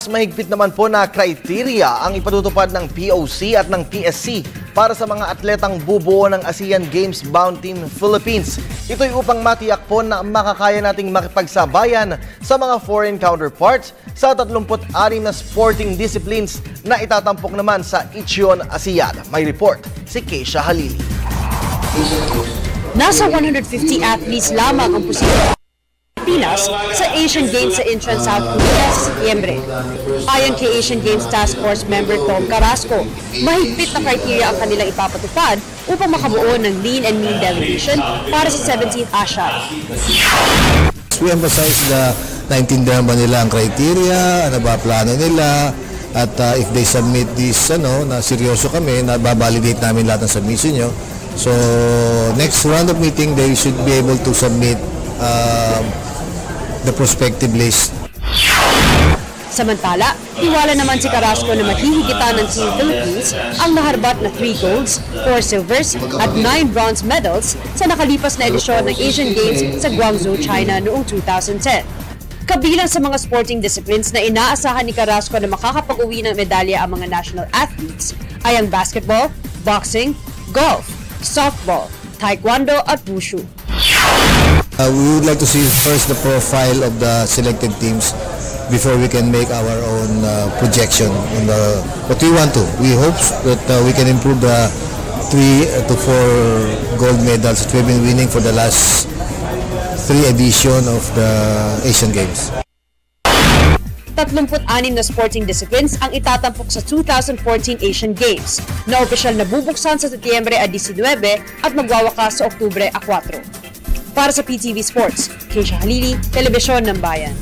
Mahigpit naman po na criteria ang ipatutupad ng POC at ng PSC para sa mga atletang bubuo ng ASEAN Games Bound Team Philippines. Ito'y upang matiyak po na makakaya nating makipagsabayan sa mga foreign counterparts sa 36 na sporting disciplines na itatampok naman sa Incheon, ASEAN. May report si Keisha Halili. Nasa 150 athletes lamang ang posibleng Pinas sa Asian Games sa Incheon, South Korea sa Setyembre. Ayon kay Asian Games Task Force member Tom Carrasco, mahigpit na criteria ang kanilang ipapatupad upang makabuo ng lean and mean delegation para sa 17th ASEAN. We emphasize na naintindihan ba nila ang criteria, ano ba plano nila, at if they submit this, na seryoso kami, na babalidate namin lahat ng submission nyo. So, next round of meeting, they should be able to submit the prospective list. Samantala, tiwala naman si Carrasco na mahihigitan ng Team Philippines ang naharbat na 3 golds, 4 silvers at 9 bronze medals sa nakalipas na edisyon ng Asian Games sa Guangzhou, China noong 2010. Kabilang sa mga sporting disciplines na inaasahan ni Carrasco na makakapag-uwi ng medalya ang mga national athletes ay ang basketball, boxing, golf, softball, taekwondo at wushu. We would like to see first the profile of the selected teams before we can make our own projection on what we want to. We hope that we can improve the 3 to 4 gold medals that we've been winning for the last 3 editions of the Asian Games. 36 na sporting disciplines ang itatampok sa 2014 Asian Games na opisyal na bubuksan sa Setyembre 19 at magwawakas sa Oktubre 4. Para sa PTV Sports, Keisha Halili, Telebisyon ng Bayan.